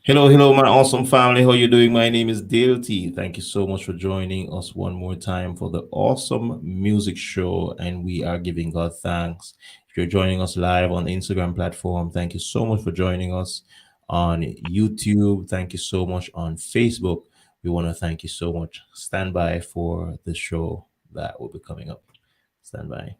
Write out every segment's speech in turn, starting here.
Hello, hello, my awesome family. How you doing? My name is Dayle. Thank you so much for joining us one more time for the awesome music show, and we are giving God thanks. If you're joining us live on the Instagram platform, thank you so much for joining us on YouTube. Thank you so much on Facebook. We want to thank you so much. Stand by for the show that will be coming up. Stand by.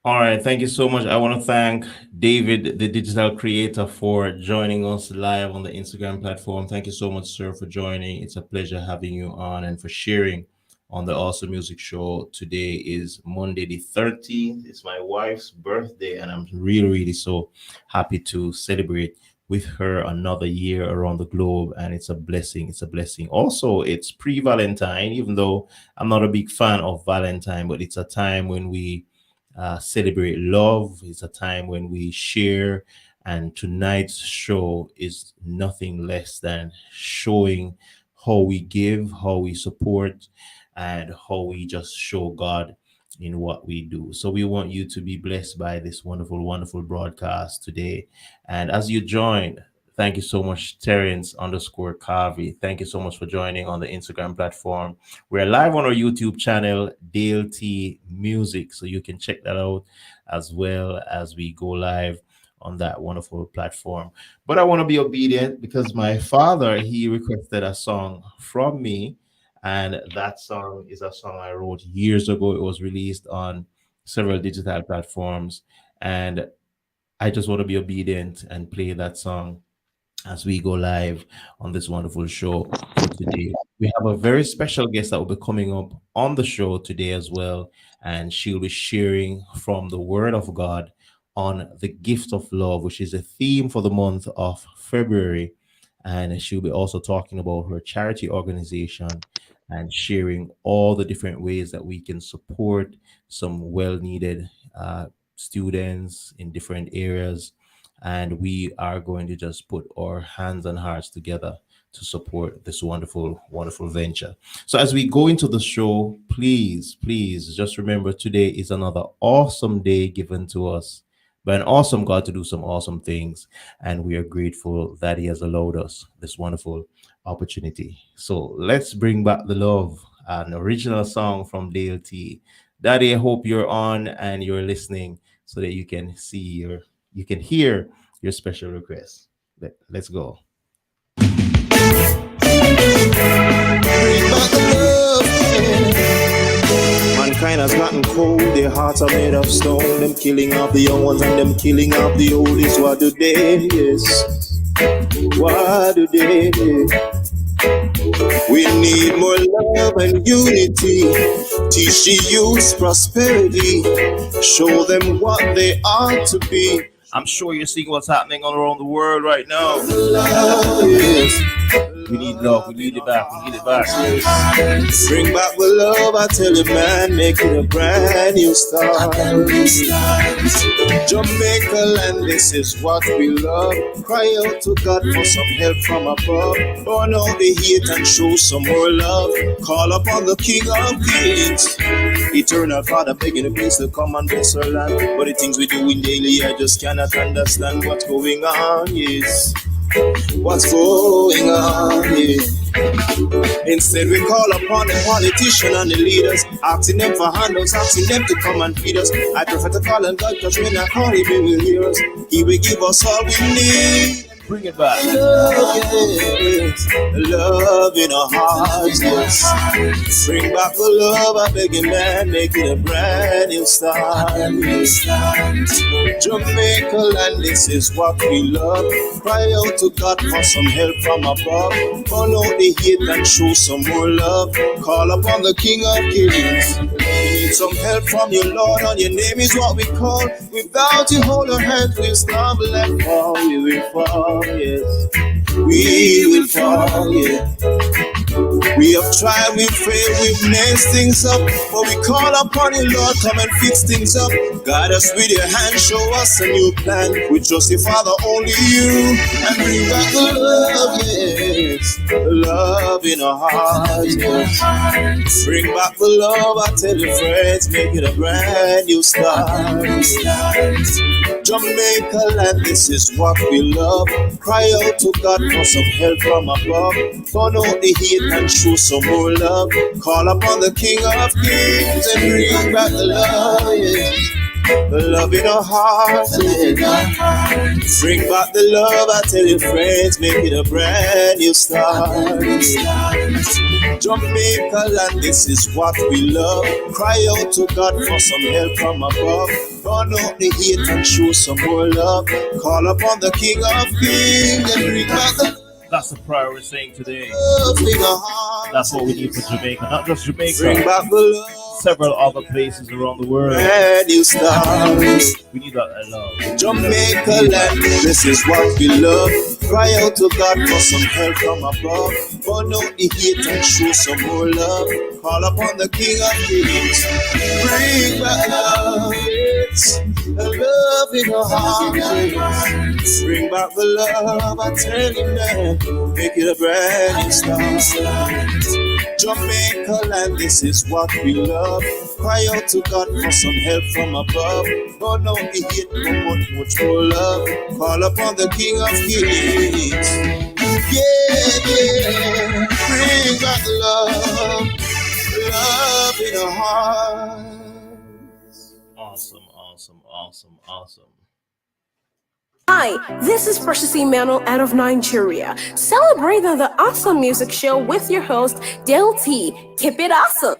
All right, thank you so much. I want to thank David, the digital creator, for joining us live on the Instagram platform. Thank you so much, sir, for joining. It's a pleasure having you on and for sharing on the Awesome Music Show. Today is Monday the 13th. It's my wife's birthday, and I'm really, really so happy to celebrate with her another year around the globe, and it's a blessing. It's a blessing. Also, it's pre-Valentine, even though I'm not a big fan of Valentine, but it's a time when we celebrate love. It's a time when we share. And tonight's show is nothing less than showing how we give, how we support, and how we just show God in what we do. So we want you to be blessed by this wonderful, wonderful broadcast today. And as you join, thank you so much, Terrence underscore Carvey. Thank you so much for joining on the Instagram platform. We're live on our YouTube channel, Dayle T Music, so you can check that out as well as we go live on that wonderful platform. But I want to be obedient because my father, he requested a song from me, and that song is a song I wrote years ago. It was released on several digital platforms, and I just want to be obedient and play that song as we go live on this wonderful show for today. We have a very special guest that will be coming up on the show today as well, and she'll be sharing from the Word of God on the gift of love, which is a theme for the month of February. And she'll be also talking about her charity organization and sharing all the different ways that we can support some well needed students in different areas, and we are going to just put our hands and hearts together to support this wonderful, wonderful venture. So, as we go into the show, please, please just remember today is another awesome day given to us by an awesome God to do some awesome things. And we are grateful that He has allowed us this wonderful opportunity. So, let's bring back the love, an original song from Dayle T. Daddy, I hope you're on and you're listening so that you can see you can hear your special request. Let's go. Bring back the love, yeah. Mankind has gotten cold, their hearts are made of stone. Them killing off the young ones and them killing off the oldest. What do they? Yes. What do they? We need more love and unity. Teach the youth prosperity. Show them what they are to be. I'm sure you're seeing what's happening all around the world right now. Love, yes. We need love. We need it back. We need it back. Bring back the love, I tell you, man. Make it a brand new start. Jamaica land, this is what we love. Cry out to God for some help from above. Burn out the hate and show some more love. Call upon the King of Kings. Eternal Father, begging the place to come and bless our land. But the things we do in daily, I just cannot understand what's going on, yes. What's going on, yeah. Instead we call upon the politician and the leaders, asking them for handouts, asking them to come and feed us. I prefer to call on God, because when I call Him, He will hear us. He will give us all we need. Bring it back. Love, yes. Love in our hearts, yes. Bring back the love, I beg you, man. Make it a brand new start. Jamaica land, this is what we love. Cry out to God for some help from above. Burn out the hate and show some more love. Call upon the King of Kings. We need some help from you, Lord, and your name is what we call. Without you hold our hands, we'll stumble and fall. We will fall, yes. We will fall, yeah. We have tried, we failed, we've messed things up, but we call upon you, Lord, come and fix things up. Guide us with your hand, show us a new plan. We trust you, Father, only you. And bring back the love, yes, the love in our hearts. Yes. Bring back the love, I tell your friends, make it a brand new start. Jamaica land, this is what we love. Cry out to God for some help from above. Turn out the hate and show some more love. Call upon the King of Kings and bring back the love, yes. The love in our hearts, yeah. Bring back the love, I tell your friends, make it a brand new start. Jamaica land, this is what we love. Cry out to God for some help from above. Burn out the hate and show some more love. Call upon the King of Kings and bring back the That's the prayer we're saying today. love in our hearts. That's what we need for Jamaica. Not just Bring Jamaica, back the love. several other places around the world. Brand new start. We need that love. Jamaica land, this is what we love. Cry out to God for some help from above. Burn out the hate and show some more love. Call upon the King of Kings. Bring back love, yes. The love in our hearts. Bring back the love, I tell you, man. Make it a brand new start. Jamaica land, this is what we love. Cry out to God for some help from above. Burn out the hate, no much more love. Call upon the King of Kings. Yeah, yeah. Bring back love, love in our hearts. Awesome, awesome, awesome, awesome. Hi, this is Precious Emmanuel out of Nigeria, celebrating the awesome music show with your host, Dayle T. Keep it awesome.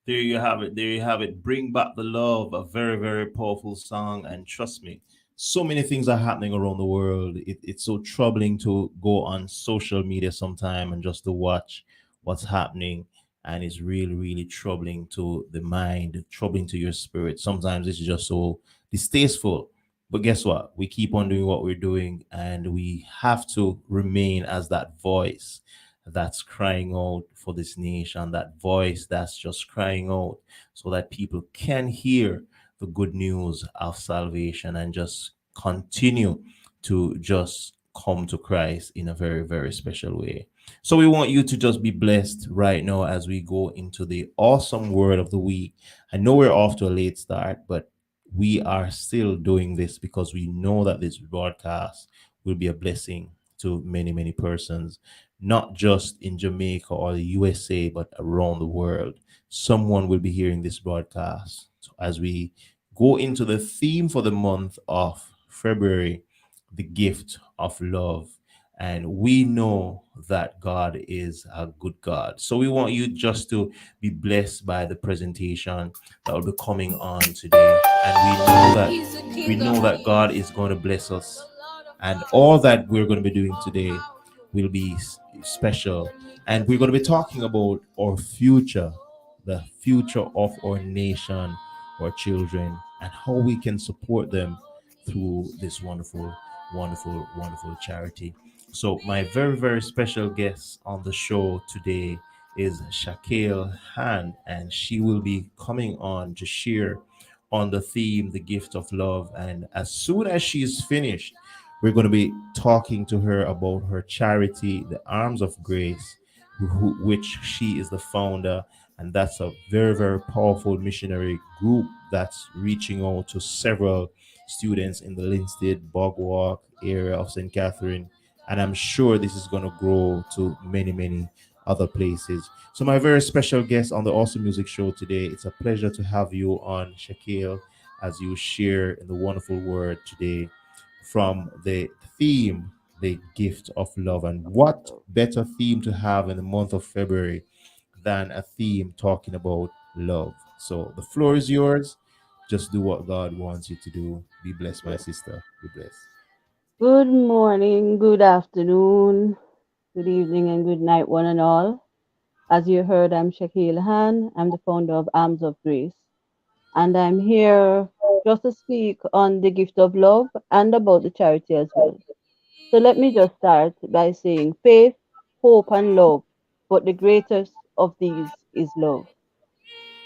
There you have it. There you have it. Bring back the love. A very, very powerful song. And trust me, so many things are happening around the world. It's so troubling to go on social media sometime and just to watch what's happening. And it's really, really troubling to the mind, troubling to your spirit. Sometimes it's just so distasteful. But guess what? We keep on doing what we're doing, and we have to remain as that voice that's crying out for this nation, that voice that's just crying out so that people can hear the good news of salvation and just continue to just come to Christ in a very, very special way. So we want you to just be blessed right now as we go into the awesome word of the week. I know we're off to a late start, but we are still doing this because we know that this broadcast will be a blessing to many, many persons, not just in Jamaica or the USA, but around the world. Someone will be hearing this broadcast. So as we go into the theme for the month of February, the gift of love. And we know that God is a good God. So we want you just to be blessed by the presentation that will be coming on today. And we know that God is going to bless us. And all that we're going to be doing today will be special. And we're going to be talking about our future, the future of our nation, our children, and how we can support them through this wonderful, wonderful, wonderful charity. So, my very, very special guest on the show today is Shakael Han, and she will be coming on to share on the theme, the gift of love. And as soon as she's finished, we're going to be talking to her about her charity, the Arms of Grace, which she is the founder. And that's a very, very powerful missionary group that's reaching out to several students in the LINSTEAD Bogwalk area of St. Catherine. And I'm sure this is going to grow to many, many other places. So, my very special guest on the Awesome Music Show today, it's a pleasure to have you on, Shakael, as you share in the wonderful word today from the theme, the gift of love. And what better theme to have in the month of February than a theme talking about love? So the floor is yours. Just do what God wants you to do. Be blessed, my sister. Be blessed. Good morning, good afternoon, good evening, and good night, one and all. As you heard, I'm Shakael Han. I'm the founder of Arms of Grace, and I'm here just to speak on the gift of love and about the charity as well. So let me just start by saying faith, hope, and love but the greatest of these is love.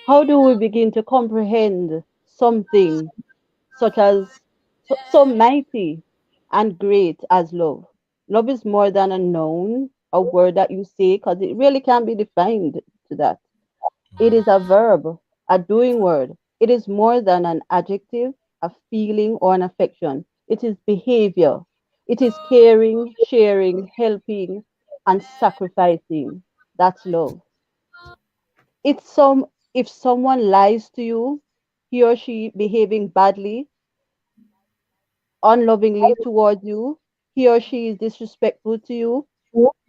How do we begin to comprehend something such as so mighty and great as love? Love is more than a noun, a word that you say, because it really can be defined to that. It is a verb, a doing word. It is more than an adjective, a feeling, or an affection. It is behavior. It is caring, sharing, helping, and sacrificing. That's love. It's if someone lies to you, he or she behaving badly, unlovingly towards you, he or she is disrespectful to you,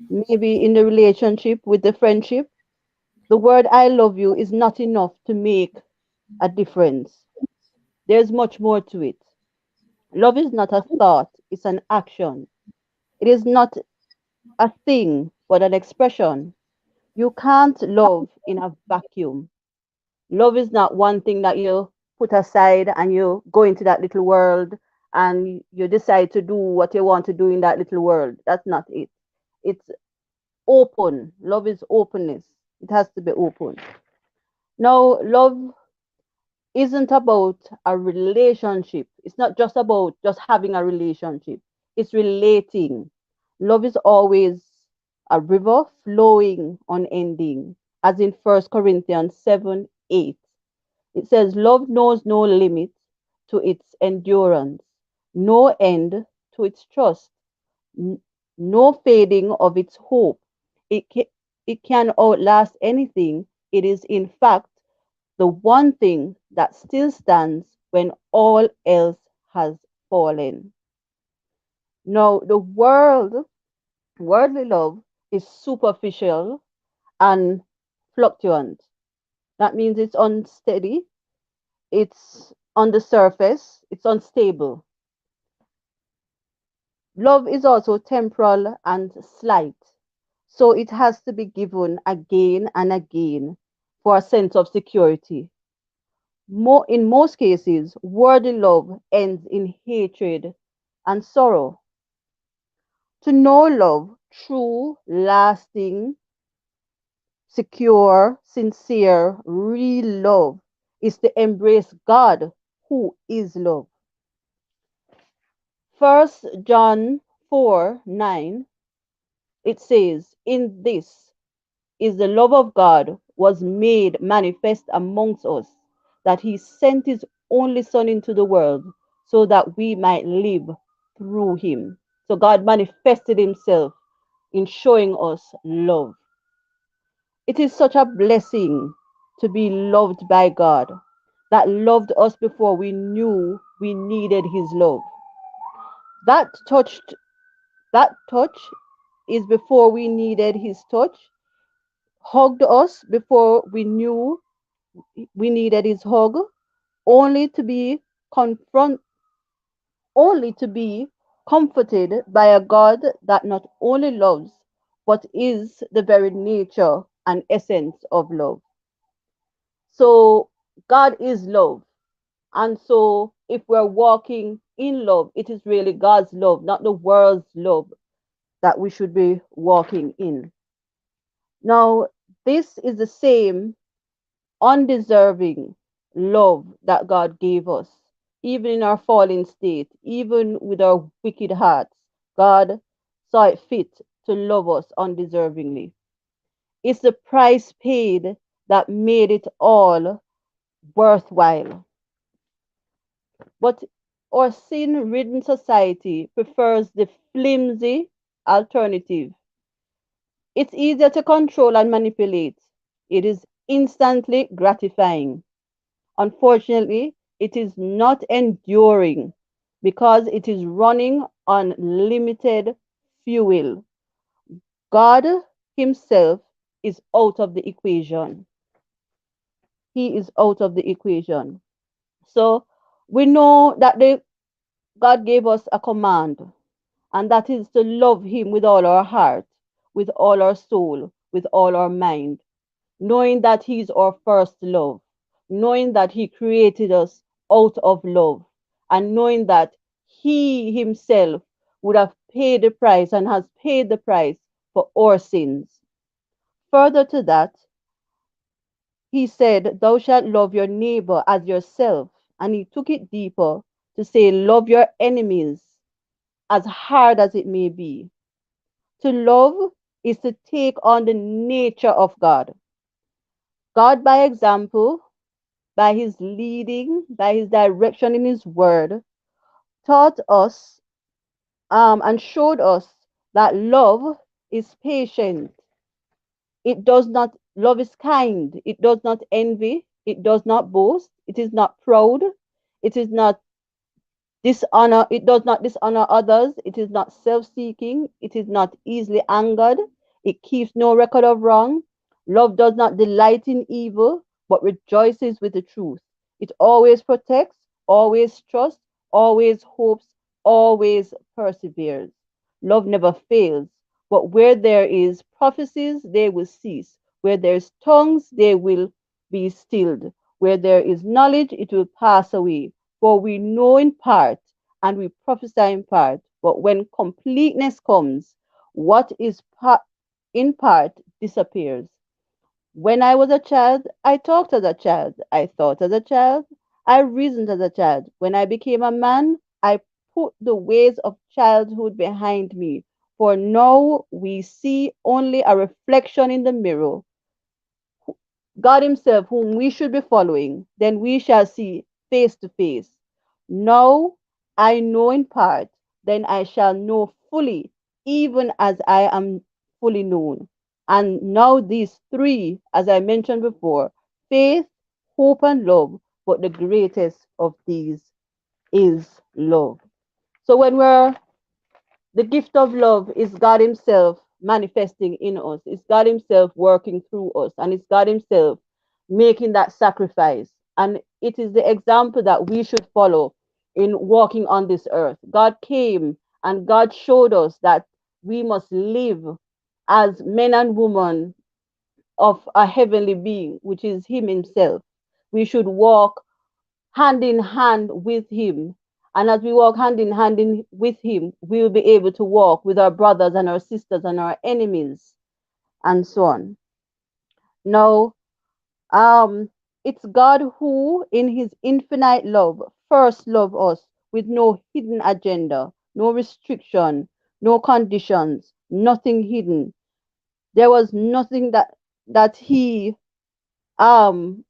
maybe in the relationship with the friendship, the word I love you is not enough to make a difference. There's much more to it. Love is not a thought, it's an action. It is not a thing, but an expression. You can't love in a vacuum. Love is not one thing that you put aside and you go into that little world and you decide to do what you want to do in that little world. That's not it. It's open. Love is openness. It has to be open. Now, love isn't about a relationship. It's not just about just having a relationship. It's relating. Love is always a river flowing, unending, as in 1 Corinthians 7:8. It says, love knows no limit to its endurance, no end to its trust, n- no fading of its hope. It can outlast anything. It is, in fact, the one thing that still stands when all else has fallen. Now, worldly love, is superficial and fluctuant. That means it's unsteady, it's on the surface, it's unstable. Love is also temporal and slight, so it has to be given again and again for a sense of security. In most cases, worldly love ends in hatred and sorrow. To know love, true, lasting, secure, sincere, real love, is to embrace God, who is love. First John 4:9, it says, in this is the love of God was made manifest amongst us, that he sent his only Son into the world so that we might live through him. So God manifested himself in showing us love. It is such a blessing to be loved by God, that loved us before we knew we needed his love. That touched that touch is before we needed his touch, hugged us before we knew we needed his hug, only to be confront only to be comforted by a God that not only loves but is the very nature and essence of love. So God is love. And so if we're walking in love, it is really God's love, not the world's love, that we should be walking in. Now, this is the same undeserving love that God gave us, even in our fallen state, even with our wicked hearts. God saw it fit to love us undeservingly. It's the price paid that made it all worthwhile. But our sin ridden society prefers the flimsy alternative. It's easier to control and manipulate. It is instantly gratifying. Unfortunately, it is not enduring because it is running on limited fuel. God Himself is out of the equation. He is out of the equation. So we know that God gave us a command, and that is to love Him with all our heart, with all our soul, with all our mind, knowing that He's our first love, knowing that He created us out of love, and knowing that He Himself would have paid the price and has paid the price for our sins. Further to that, he said, "Thou shalt love your neighbor as yourself." And he took it deeper to say, "Love your enemies as hard as it may be." To love is to take on the nature of God. God, by example, by his leading, by his direction in his word, taught us and showed us that love is patient. It does not, love is kind. It does not envy. It does not boast. It is not proud. It is not dishonor. It does not dishonor others. It is not self-seeking. It is not easily angered. It keeps no record of wrong. Love does not delight in evil, but rejoices with the truth. It always protects, always trusts, always hopes, always perseveres. Love never fails, but where there is prophecies, they will cease. Where there is tongues, they will be stilled. Where there is knowledge, it will pass away. For we know in part and we prophesy in part. But when completeness comes, what is in part disappears. When I was a child, I talked as a child. I thought as a child. I reasoned as a child. When I became a man, I put the ways of childhood behind me. For now we see only a reflection in the mirror, God Himself, whom we should be following, then we shall see face to face. Now I know in part, then I shall know fully, even as I am fully known. And now these three, as I mentioned before, faith, hope, and love, but the greatest of these is love. So when we're the gift of love is God Himself manifesting in us. It's God Himself working through us. And it's God Himself making that sacrifice. And it is the example that we should follow in walking on this earth. God came and God showed us that we must live as men and women of a heavenly being, which is Him Himself. We should walk hand in hand with Him. And as we walk hand in hand with Him, we will be able to walk with our brothers and our sisters and our enemies and so on. Now, it's God who, in His infinite love, first loved us with no hidden agenda, no restriction, no conditions, nothing hidden. There was nothing that He um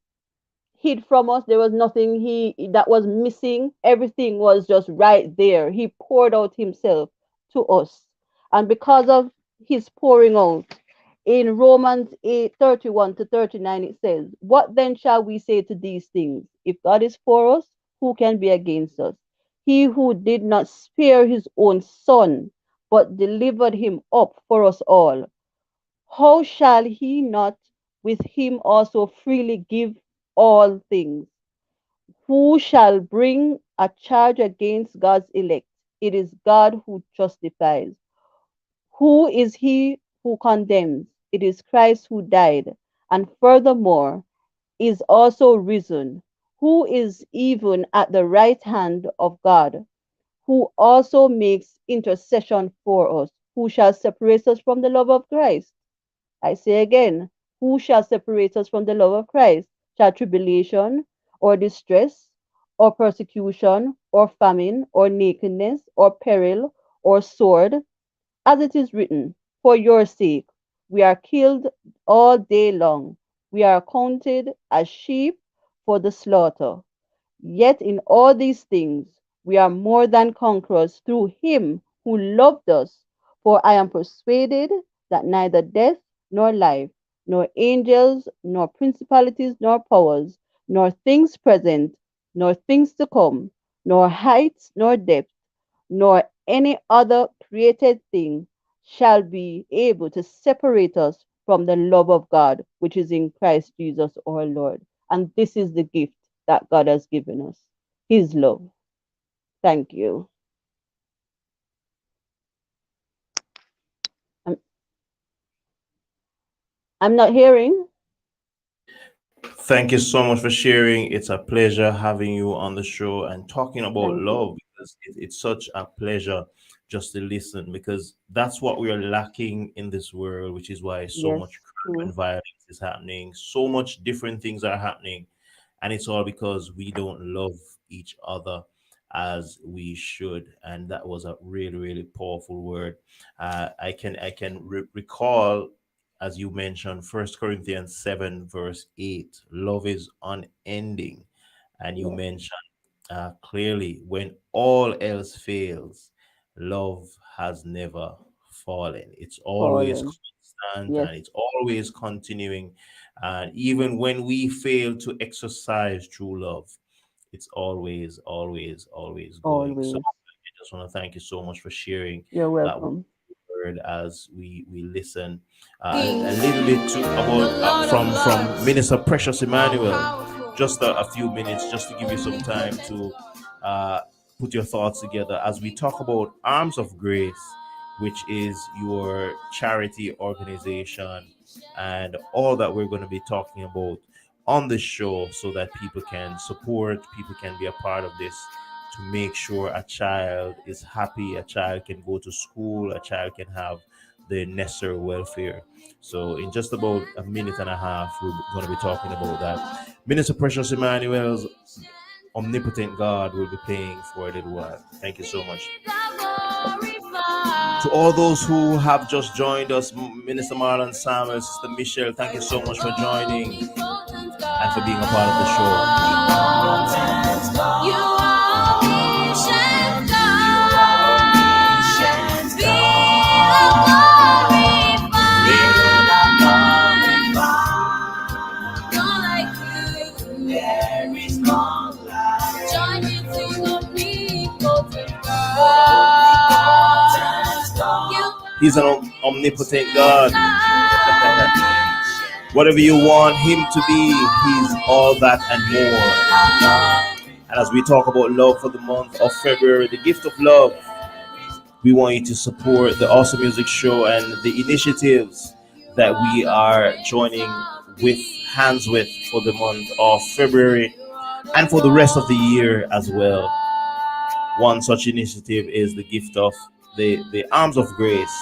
hid from us. There was nothing he that was missing. Everything was just right there. He poured out himself to us. And because of his pouring out, in Romans 8:31 to 39, it says, "What then shall we say to these things? If God is for us, who can be against us? He who did not spare his own son, but delivered him up for us all, how shall he not with him also freely give all things? Who shall bring a charge against God's elect? It is God who justifies. Who is he who condemns? It is Christ who died, and furthermore is also risen, who is even at the right hand of God, who also makes intercession for us. Who shall separate us from the love of Christ? I say again, who shall separate us from the love of Christ? Shall tribulation, or distress, or persecution, or famine, or nakedness, or peril, or sword? As it is written, for your sake we are killed all day long. We are counted as sheep for the slaughter. Yet in all these things we are more than conquerors through him who loved us. For I am persuaded that neither death nor life, nor angels, nor principalities, nor powers, nor things present, nor things to come, nor heights, nor depth, nor any other created thing shall be able to separate us from the love of God, which is in Christ Jesus our Lord. And this is the gift that God has given us, His love. Thank you. I'm, I'm not hearing. Thank you so much for sharing. It's a pleasure having you on the show and talking about Thank you. love because it's such a pleasure just to listen, because that's what we are lacking in this world, which is why so Yes, much crime true. and violence is happening, so much different things are happening, and it's all because we don't love each other as we should. And that was a really, really powerful word. I can recall, as you mentioned, First Corinthians 7 verse 8, love is unending. And you Yes, mentioned clearly, when all else fails, love has never fallen. It's always fallen. constant Yes, and it's always continuing. And even when we fail to exercise true love, it's always, always, always going. So always. I just want to thank you so much for sharing You're that welcome. word as we listen a little bit to about from Minister Precious Emmanuel. Just a few minutes, just to give you some time to uh, put your thoughts together as we talk about Arms of Grace, which is your charity organization, and all that we're going to be talking about on the show, so that people can support, people can be a part of this, to make sure a child is happy, a child can go to school, a child can have the necessary welfare. So, in just about a minute and a half, we're going to be talking about that. Minister Precious Emmanuel's Omnipotent God will be playing for a little while. Thank you so much. To all those who have just joined us, Minister Marlon Samuel, Sister Michelle, thank you so much for joining and for being a part of the show. You are omniscient God. Be glorified. None like you. There is none like. Join me to omnipotent God. He's an omnipotent God. Whatever you want him to be, he's all that and more. And as we talk about love for the month of February, the gift of love, we want you to support the Awesome Music Show and the initiatives that we are joining with hands with for the month of February and for the rest of the year as well. One such initiative is the gift of the Arms of Grace,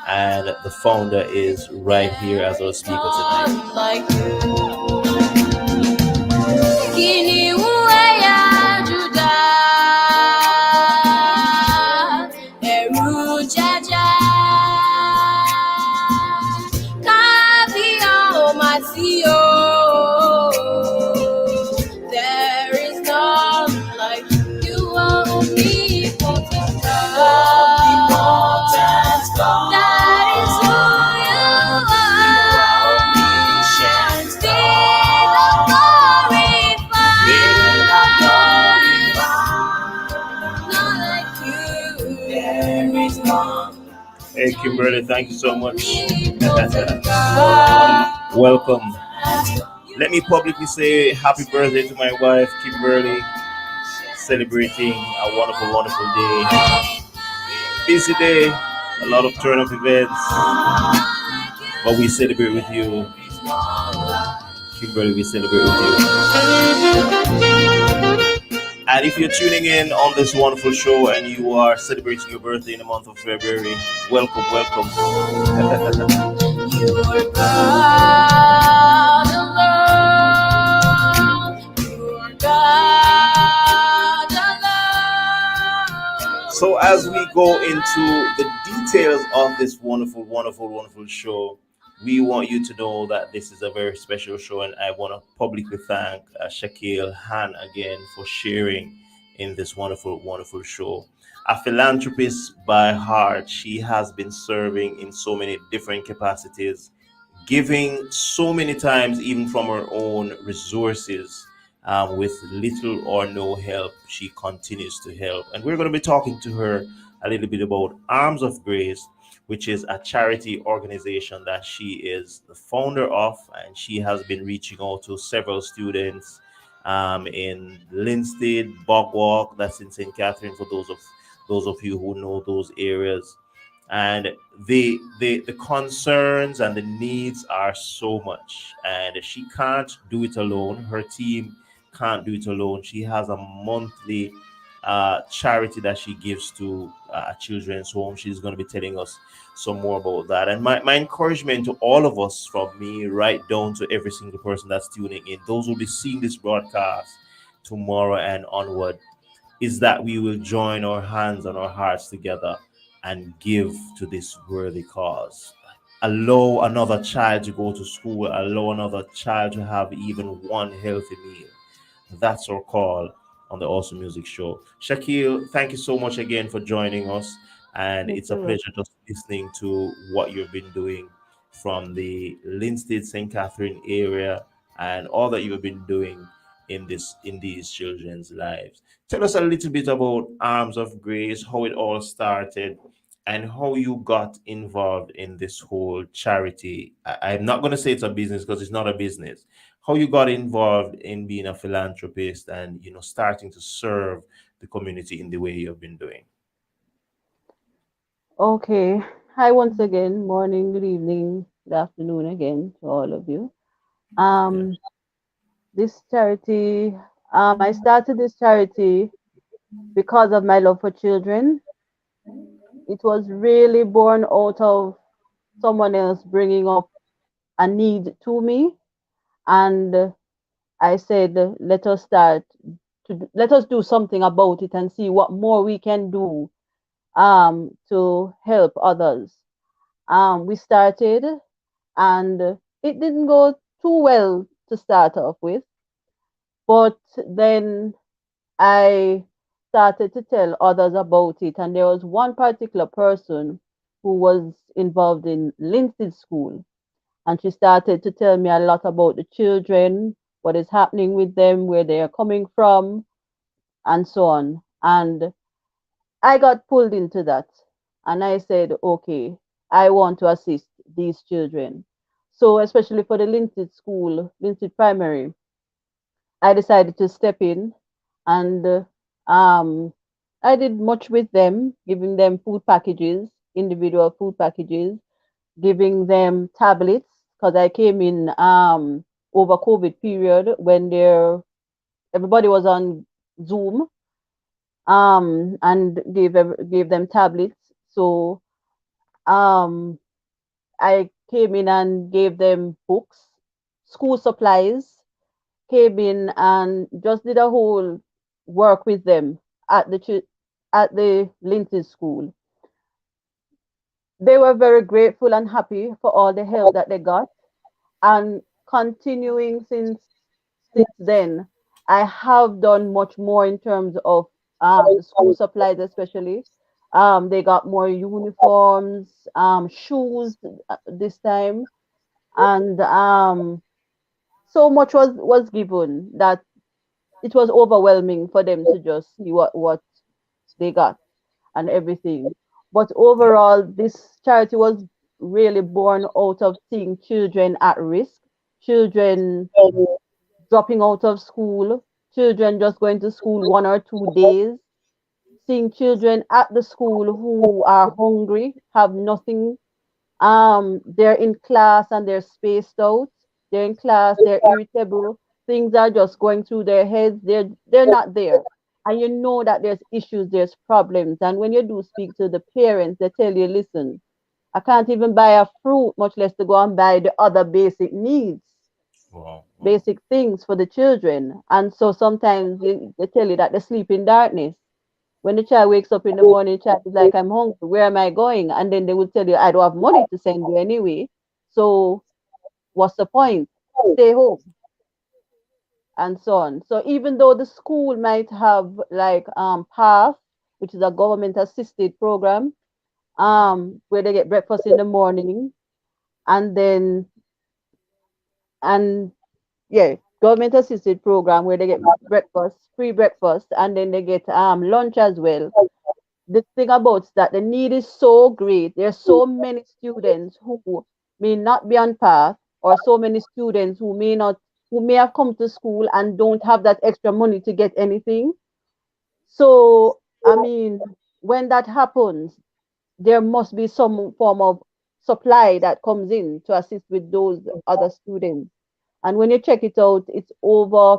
and the founder is right here as our speaker tonight. Hey Kimberly, thank you so much. Welcome. Let me publicly say happy birthday to my wife Kimberly, celebrating a wonderful, wonderful day. Busy day, a lot of turn up events, but we celebrate with you. Kimberly, we celebrate with you. And if you're tuning in on this wonderful show and you are celebrating your birthday in the month of February, welcome, welcome. You are God alone. You are God alone. So as we go into the details of this wonderful, wonderful, wonderful show, we want you to know that this is a very special show, and I want to publicly thank Shakael Han again for sharing in this wonderful, wonderful show. A philanthropist by heart, she has been serving in so many different capacities, giving so many times, even from her own resources. With little or no help, she continues to help. And we're going to be talking to her a little bit about Arms of Grace, which is a charity organization that she is the founder of, and she has been reaching out to several students in LINSTEAD, Bogwalk, that's in St. Catherine, for those of you who know those areas. And the concerns and the needs are so much, and she can't do it alone. Her team can't do it alone. She has a monthly charity that she gives to children's home. She's going to be telling us some more about that. And my encouragement to all of us, from me right down to every single person that's tuning in, those who will be seeing this broadcast tomorrow and onward, is that we will join our hands and our hearts together and give to this worthy cause. Allow another child to go to school, allow another child to have even one healthy meal. That's our call on the Awesome Music Show. Shakil, thank you so much again for joining us. And Yes, it's a you're welcome. pleasure just listening to what you've been doing from the LINSTEAD St. Catherine area and all that you've been doing in these children's lives. Tell us a little bit about Arms of Grace, how it all started, and how you got involved in this whole charity. I'm not going to say it's a business because it's not a business. How you got involved in being a philanthropist and starting to serve the community in the way you've been doing. Okay. Hi once again. Morning, good evening, good afternoon again to all of you. Yeah. Um, this charity, I started this charity because of my love for children. It was really born out of someone else bringing up a need to me, and I said, let us let us do something about it and see what more we can do to help others. We started, and it didn't go too well to start off with, but then I started to tell others about it, and there was one particular person who was involved in LINSTEAD school, and she started to tell me a lot about the children, what is happening with them, where they are coming from, and so on. And I got pulled into that, and I said, okay, I want to assist these children. So, especially for the LINSTEAD school, LINSTEAD primary, I decided to step in, and um, I did much with them, giving them food packages, individual food packages, giving them tablets, because I came in over COVID period when everybody was on Zoom, and gave them tablets. So um, I came in and gave them books, school supplies, came in and just did a whole work with them at the Lindsay school. They were very grateful and happy for all the help that they got, and continuing since then, I have done much more in terms of the school supplies, especially. They got more uniforms, shoes this time, and so much was given that it was overwhelming for them to just see what they got and everything. But overall, this charity was really born out of seeing children at risk, children dropping out of school, children just going to school 1 or 2 days, seeing children at the school who are hungry, have nothing. They're in class and they're spaced out. They're in class, they're irritable. Things are just going through their heads. They're not there. And you know that there's issues, there's problems. And when you do speak to the parents, they tell you, listen, I can't even buy a fruit, much less to go and buy the other basic needs, Wow, wow. basic things for the children. And so sometimes they tell you that they sleep in darkness. When the child wakes up in the morning, child is like, I'm hungry. Where am I going? And then they will tell you, I don't have money to send you anyway. So what's the point? Stay home, and so on. So even though the school might have like PATH, which is a government assisted program, where they get breakfast in the morning, and then and yeah, government assisted program where they get breakfast, free breakfast, and then they get lunch as well. The thing about is that the need is so great. There's so many students who may not be on path, or so many students who may have come to school and don't have that extra money to get anything. So I mean, when that happens, there must be some form of supply that comes in to assist with those other students. And when you check it out, it's over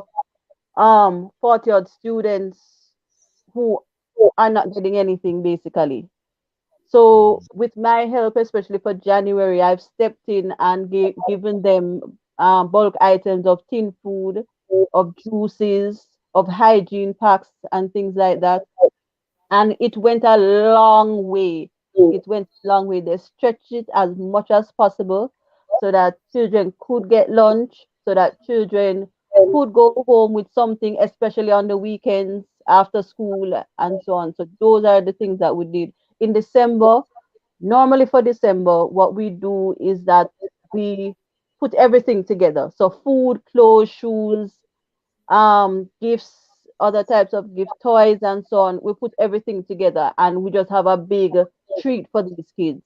40 odd students who are not getting anything basically. So with my help, especially for January, I've stepped in and given them bulk items of tin food, of juices, of hygiene packs, and things like that. And it went a long way. It went a long way. They stretched it as much as possible so that children could get lunch, so that children could go home with something, especially on the weekends after school and so on. So those are the things that we did. In December, normally for December, what we do is that we put everything together. So food, clothes, shoes, gifts, other types of gift toys, and so on. We put everything together and we just have a big treat for these kids.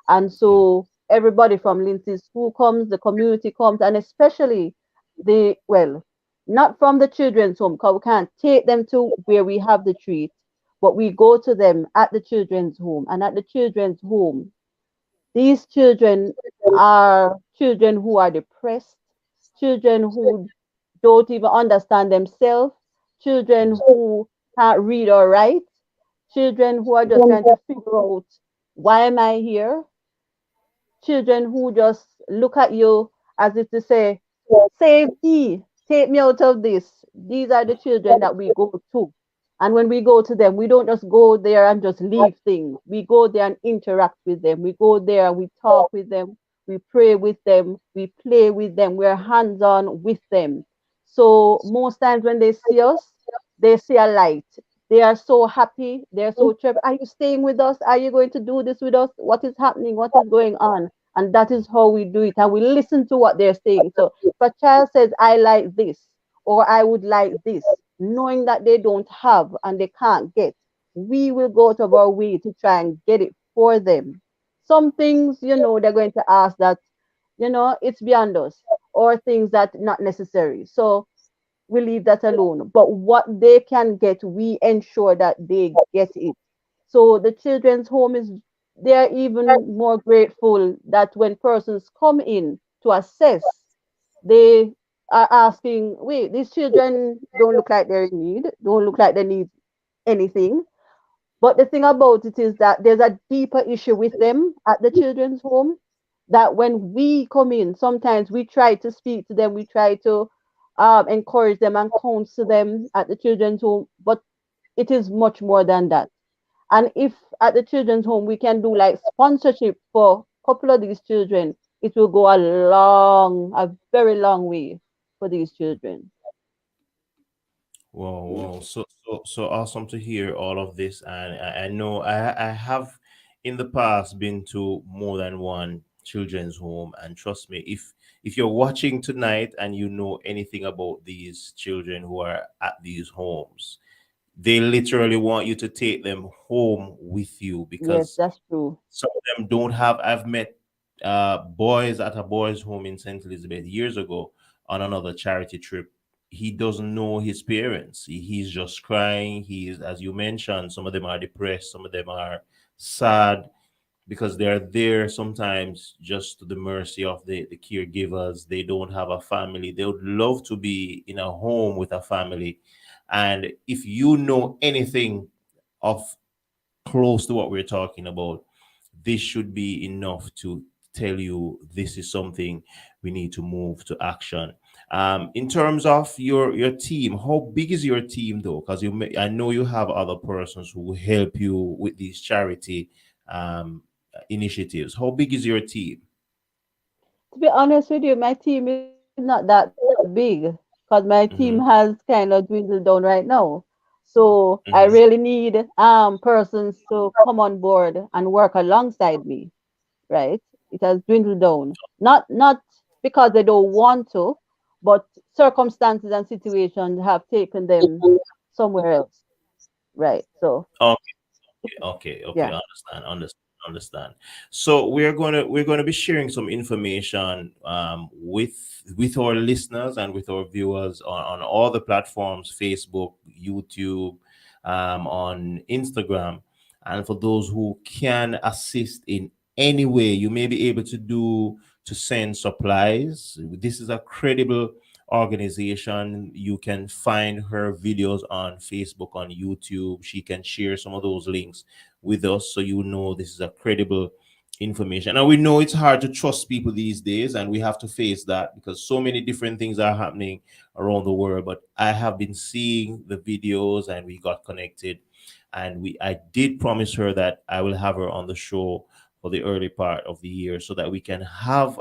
And Yeah. so everybody from Lindsay's school comes, the community comes, and especially well, not from the children's home, because we can't take them to where we have the treat, but we go to them at the children's home. And at the children's home, these children are children who are depressed, children who don't even understand themselves, children who can't read or write, children who are just trying to figure out why am I here, children who just look at you as if to say, save me, take me out of this. These are the children that we go to. And when we go to them, we don't just go there and just leave things. We go there and interact with them. We go there and we talk with them. We pray with them. We play with them. We're hands on with them. So most times when they see us, they see a light. They are so happy. They're so cheerful. Are you staying with us? Are you going to do this with us? What is happening? What is going on? And that is how we do it. And we listen to what they're saying. So if a child says, I like this, or I would like this, knowing that they don't have and they can't get, we will go out of our way to try and get it for them. Some things, they're going to ask that, it's beyond us, or things that not necessary. So we leave that alone. But what they can get, we ensure that they get it. So the children's home is, they're even more grateful that when persons come in to assess, they are asking, wait, these children don't look like they're in need, don't look like they need anything. But the thing about it is that there's a deeper issue with them at the children's home, that when we come in, sometimes we try to speak to them, we try to encourage them and counsel them at the children's home, but it is much more than that. And if at the children's home we can do like sponsorship for a couple of these children, it will go a very long way for these children. Wow, wow. So awesome to hear all of this. And I know I have in the past been to more than one children's home. And trust me, if you're watching tonight and you know anything about these children who are at these homes, they literally want you to take them home with you Yes, because that's true. some of them don't have. I've met boys at a boys' home in St. Elizabeth years ago on another charity trip. He doesn't know his parents. He's just crying. He's, as you mentioned, some of them are depressed, some of them are sad because they're there sometimes just to the mercy of the caregivers. They don't have a family. They would love to be in a home with a family. And if you know anything of close to what we're talking about, this should be enough to tell you this is something we need to move to action. In terms of your team, how big is your team though? Because I know you have other persons who help you with these charity um, initiatives. How big is your team? To be honest with you, my team is not that big because my team has Hmm. kind of dwindled down right now. So I really Hmm. need persons to come on board and work alongside me, right? It has dwindled down. Not because they don't want to, but circumstances and situations have taken them somewhere else, right? So Okay, yeah. understand. So we're gonna be sharing some information with our listeners and with our viewers on all the platforms: Facebook, YouTube, on Instagram. And for those who can assist in any way, you may be able to send supplies. This is a credible organization. You can find her videos on Facebook, on YouTube. She can share some of those links with us so you know this is a credible information. And we know it's hard to trust people these days, and we have to face that because so many different things are happening around the world. But I have been seeing the videos and we got connected, and we I did promise her that I will have her on the show for the early part of the year so that we can have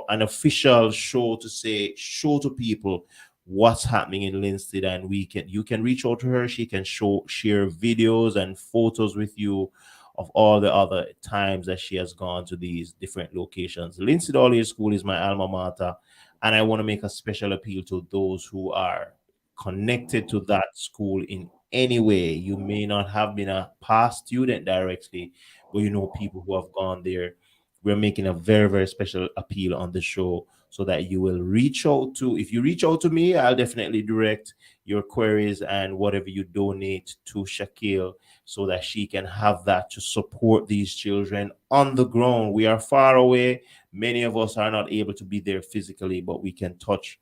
an official show to show to people what's happening in Linstead, and we can you can reach out to her. She can share videos and photos with you of all the other times that she has gone to these different locations. Linstead All Age School is my alma mater, and I want to make a special appeal to those who are connected to that school in any way. You may not have been a past student directly, but you know people who have gone there. We're making a very, very special appeal on the show so that you will reach out to, if you reach out to me, I'll definitely direct your queries and whatever you donate to Shakael so that she can have that to support these children on the ground. We are far away. Many of us are not able to be there physically, but we can touch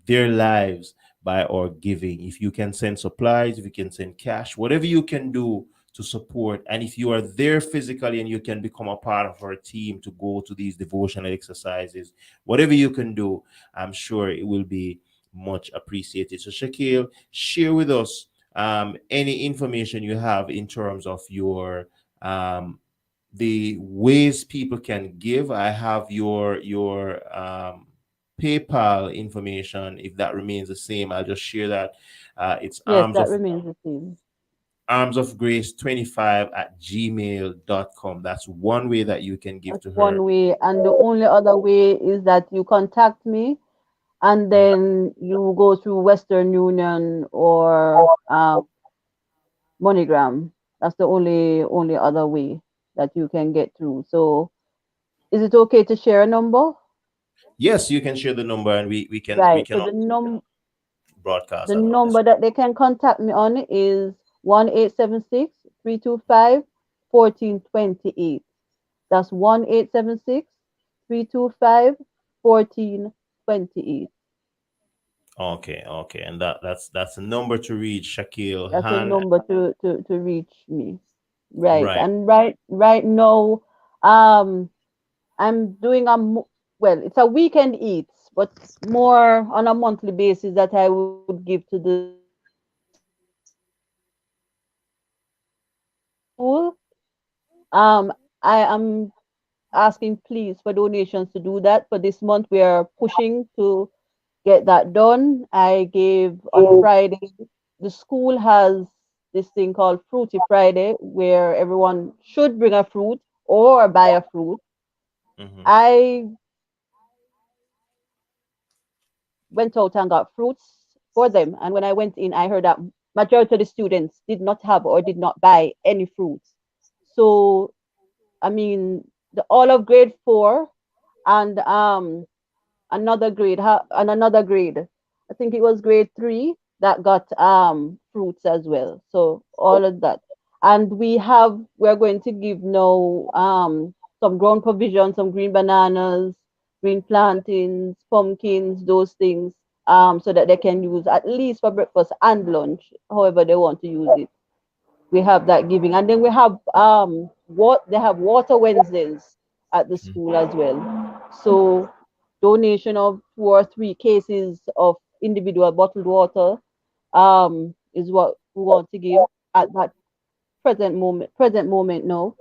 their lives by our giving. If you can send supplies, if you can send cash, whatever you can do to support. And if you are there physically and you can become a part of our team to go to these devotional exercises, whatever you can do, I'm sure it will be much appreciated. So, Shakael, share with us any information you have in terms of your the ways people can give. I have your PayPal information. If that remains the same, I'll just share that. It's Yes, that remains the same. arms of grace 25 at gmail.com. That's one way that you can give That's to her. one way. And the only other way is that you contact me and Mhm. then you go through Western Union or MoneyGram. That's the only other way that you can get through. So is it okay to share a number? Yes, you can share the number, and we Right. can So the also broadcast the that on this. number that they can contact me on is 1-876-325-1428. That's 1-876-325-1428. Okay, okay, and that's a number to reach Shakil That's a Han. number to reach me. Right. Right. And right now, um, I'm doing well, it's a weekend eats, but more on a monthly basis that I would give to the school. Um, I am asking please for donations to do that. For this month, we are pushing to get that done. I gave on Friday. The school has this thing called Fruity Friday, where everyone should bring a fruit or buy a fruit. Hmm. I went out and got fruits for them. And when I went in, I heard that majority of the students did not have or did not buy any fruits. So, I mean, all of grade 4 and another grade. I think it was grade 3 that got fruits as well. So all of that. And we're going to give now some ground provision, some green bananas, green plantains, pumpkins, those things, so that they can use at least for breakfast and lunch, however they want to use it. We have that giving. And then we have what they have water Wednesdays at the school as well. So donation of 2 or 3 cases of individual bottled water is what we want to give at that present moment now.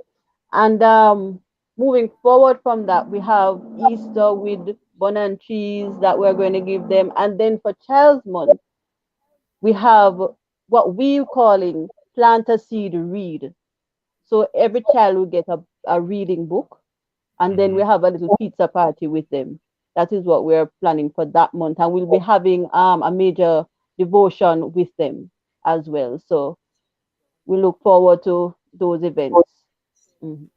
And moving forward from that, we have Easter with bun and cheese that we're going to give them. And then for Child's Month, we have what we're calling plant a seed read. So every child will get a reading book, and then we Hmm. have a little pizza party with them. That is what we're planning for that month, and we'll be having a major devotion with them as well. So we look forward to those events. Mhm.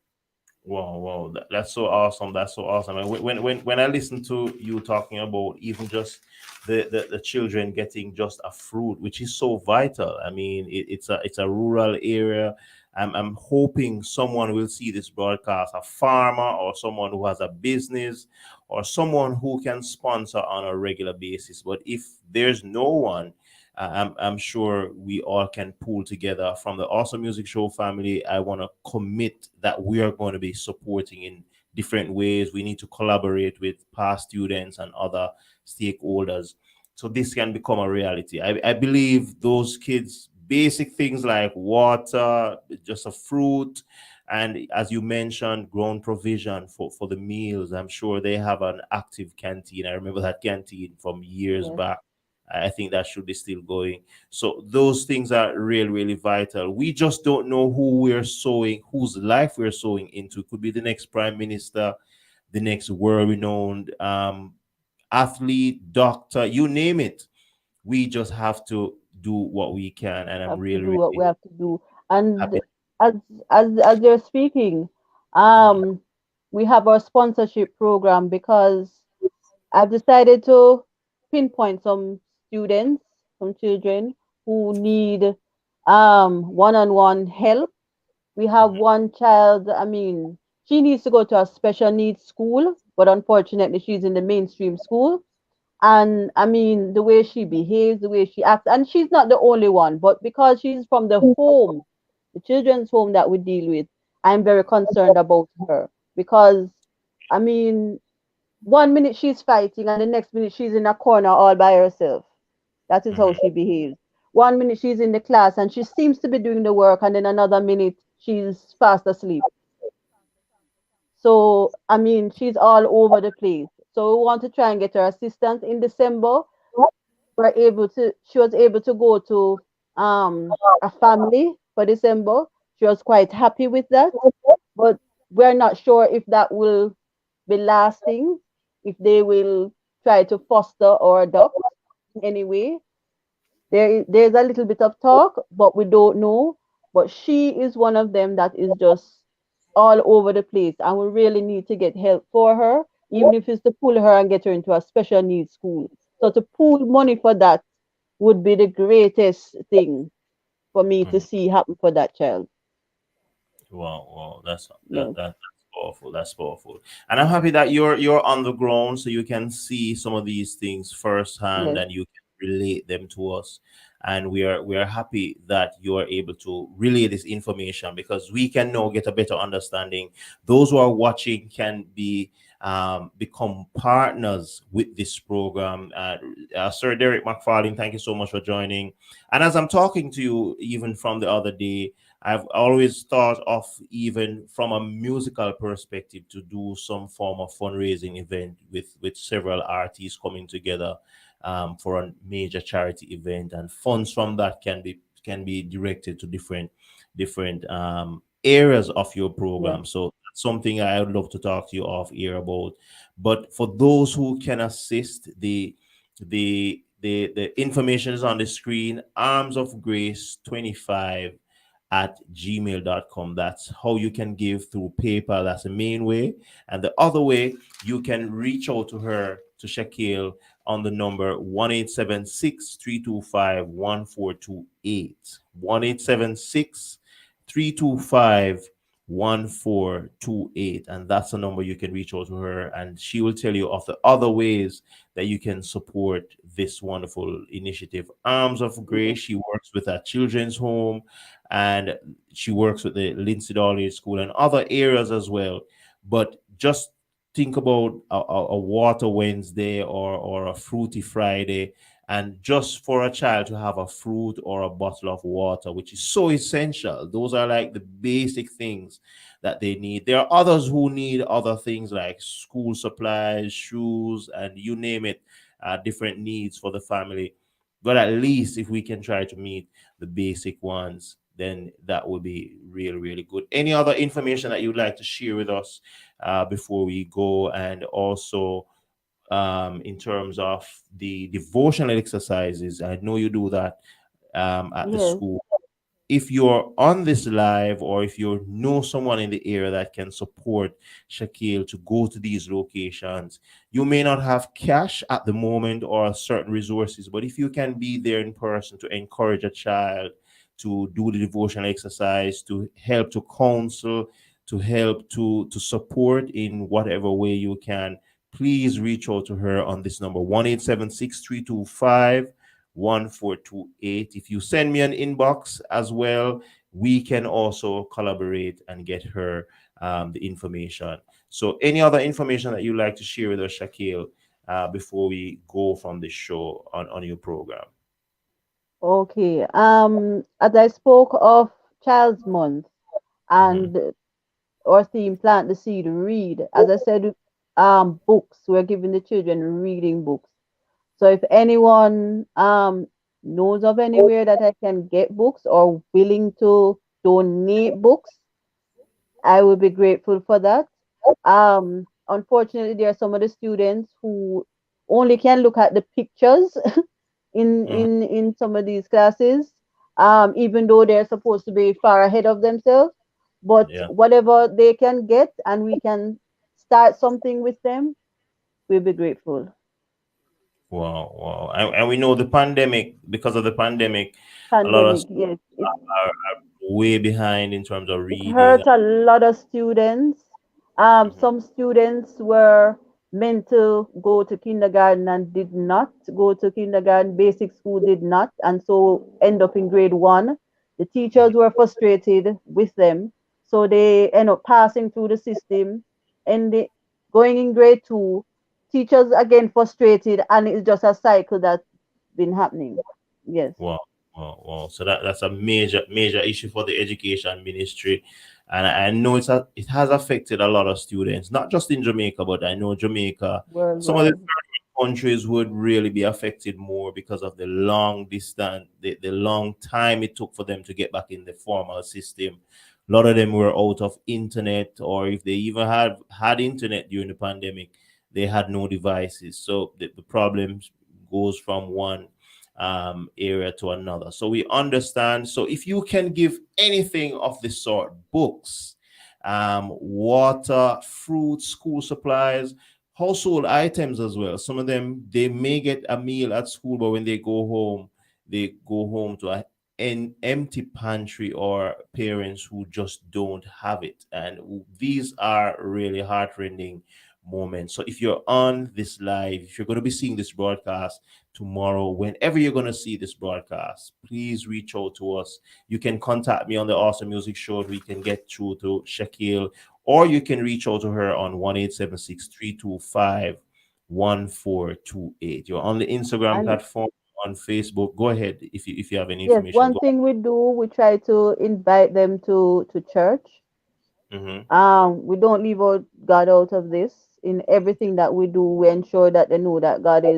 Wow, wow, that's so awesome. That's so awesome. And when I listen to you talking about even just the children getting just a fruit, which is so vital. I mean, it's a rural area, I'm hoping someone will see this broadcast, a farmer or someone who has a business or someone who can sponsor on a regular basis. But if there's no one, I'm sure we all can pull together from the Awesome Music Show family. I want to commit that we are going to be supporting in different ways. We need to collaborate with past students and other stakeholders so this can become a reality. I believe those kids, basic things like water, just a fruit, and as you mentioned, grown provision for the meals. I'm sure they have an active canteen. I remember that canteen from years Yes, back. I think that should be still going. So those things are really, really vital. We just don't know who we're sowing, whose life we're sowing into. It could be the next prime minister, the next world-renowned athlete, doctor, you name it. We just have to do what we can, and I'm have to really, do what we really have to do. And happy. as as you're speaking, Mhm. um, we have our sponsorship program because I've decided to pinpoint some students, some children who need one-on-one help. We have Mhm. one child, I mean, she needs to go to a special needs school, but unfortunately she's in the mainstream school. And I mean, the way she behaves, the way she acts, and she's not the only one, but because she's from the home, the children's home that we deal with, I'm very concerned about her because I mean, 1 minute she's fighting, and the next minute she's in a corner all by herself. That is how Mhm. she behaves. 1 minute she's in the class and she seems to be doing the work, and then another minute she's fast asleep. So, I mean, she's all over the place. So, we want to try and get her assistance in December. She was able to go to a family for December. She was quite happy with that, but we're not sure if that will be lasting, if they will try to foster or adopt in any way. There's a little bit of talk, but we don't know. But she is one of them that is just all over the place, and we really need to get help for her, even if it's to pull her and get her into a special needs school. So to pool money for that would be the greatest thing for me to Mhm. see happen for that child. Wow, wow, Yes, that's powerful. That's powerful, and I'm happy that you're on the ground, so you can see some of these things firsthand, yes, and you can relate them to us. And we are happy that you are able to relay this information because we can now get a better understanding. Those who are watching can become partners with this program. Sir Derek McFarlane, thank you so much for joining. And as I'm talking to you, even from the other day, I've always thought of even from a musical perspective to do some form of fundraising event with several artists coming together for a major charity event, and funds from that can be directed to different areas of your yes, program. So that's something I would love to talk to you off air about. But for those who can assist, the information is on the screen. Arms of Grace 25 at gmail.com. That's how you can give through PayPal. That's the main way. And the other way, you can reach out to her, to Shakael, on the number 1-876-325-1428. 1-876-325-1428. And that's the number you can reach out to her, and she will tell you of the other ways that you can support this wonderful initiative. Arms of yes, Grace, she works with a children's home, and she works with the LINSTEAD School and other areas as well. But just think about a water Wednesday or a fruity Friday, and just for a child to have a fruit or a bottle of water, which is so essential. Those are like the basic things that they need. There are others who need other things like school supplies, shoes, and you name it, different needs for the family. But at least if we can try to meet the basic ones, then that would be really, really good. Any other information that you'd like to share with us before we go? And also, in terms of the devotional exercises, I know you do that at the yes, school. If you're on this live, or if you know someone in the area that can support Shakael to go to these locations, you may not have cash at the moment or certain resources, but if you can be there in person to encourage a child, to do the devotional exercise, to help to counsel, to help to support in whatever way you can, please reach out to her on this number 1-876-325-1428. If you send me an inbox as well, we can also collaborate and get her the information. So, any other information that you'd like to share with us, Shakael, before we go from the show on your program? Okay. As I spoke of Child's Month Hmm. and our theme, Plant the Seed, Read. As I said, books. We're giving the children reading books. So if anyone knows of anywhere that I can get books or willing to donate books, I would be grateful for that. Unfortunately, there are some of the students who only can look at the pictures Hmm. in some of these classes, even though they're supposed to be far ahead of themselves. But Yeah. whatever they can get and we can start something with them, we'll be grateful. Wow, wow. And we know the pandemic, because of the pandemic, a lot of Pandemic, students yes, are way behind in terms of it reading. hurt a lot of students. Mhm. Some students were meant to go to kindergarten and did not go to kindergarten. Basic school did not, and so end up in grade one. The teachers were frustrated with them, so they end up passing through the system and going in grade two. Teachers again frustrated, and it's just a cycle that's been happening. Yes, Wow, wow, wow. So that's a major issue for the education ministry. And I know it has affected a lot of students, not just in Jamaica, but I know Jamaica, some of the worldwide. countries would really be affected more because of the long distance, the long time it took for them to get back in the formal system. A lot of them were out of internet, or if they even had internet during the pandemic, they had no devices. So the problem goes from one area to another. So we understand. So if you can give anything of this sort, books, water, fruit, school supplies, household items as well. Some of them, they may get a meal at school, but when they go home to an empty pantry, or parents who just don't have it. And these are really heartrending moments. So if you're on this live, if you're going to be seeing this broadcast tomorrow, whenever you're going to see this broadcast, please reach out to us. You can contact me on the Awesome Music Show. We can get through to Shakael, or you can reach out to her on 1-876-325-1428. You're on the Instagram And platform, on Facebook. Go ahead if you have any yes, information. one Go thing we do, we try to invite them to church. on. Hmm. We don't leave out God out of this. In everything that we do, we ensure that they know that God is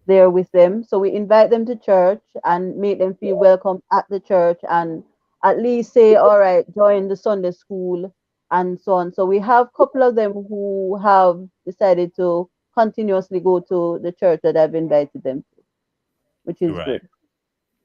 there with them. So we invite them to church and make them feel welcome at the church and at least say, all right, join the Sunday school and so on. So we have a couple of them who have decided to continuously go to the church that I've invited them to, which is Right. good.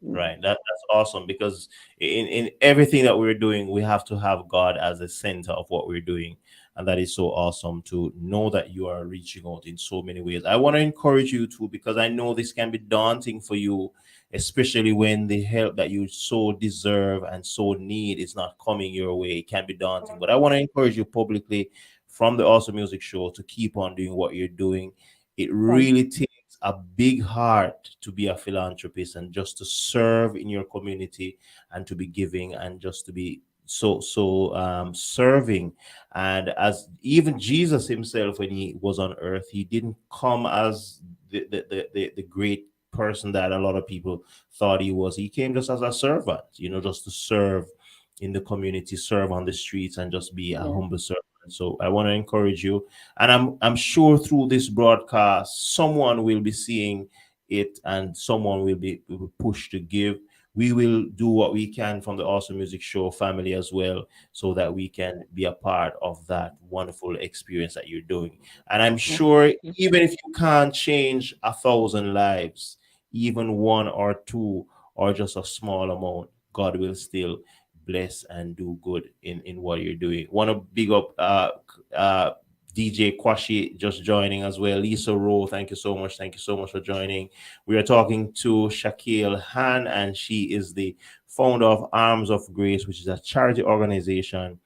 Mm. Right. That's awesome, because in everything that we're doing, we have to have God as the center of what we're doing. And that is so awesome to know that you are reaching out in so many ways. I want to encourage you to, because I know this can be daunting for you, especially when the help that you so deserve and so need is not coming your way. It can be daunting. But I want to encourage you publicly from the Awesome Music Show to keep on doing what you're doing. It Thank really takes a big heart to be a philanthropist and just to serve in your community, and to be giving, and just to be serving. And as even Jesus himself, when he was on earth, he didn't come as the great person that a lot of people thought he was. He came just as a servant, just to serve in the community, serve on the streets, and just be a you. Yes, humble servant. So I want to encourage you, and I'm sure through this broadcast, someone will be seeing it, and someone will be pushed to give. We will do what we can from the Awesome Music Show family as well, so that we can be a part of that wonderful experience that you're doing. And I'm yes, sure, thank you. even if you can't change 1,000 lives, even one or two, or just a small amount, God will still bless and do good in what you're doing. Want to big up DJ Kwashi just joining as well. Lisa Rowe, thank you so much. Thank you so much for joining. We are talking to Shakael Han, and she is the founder of Arms of Grace, which is a charity organization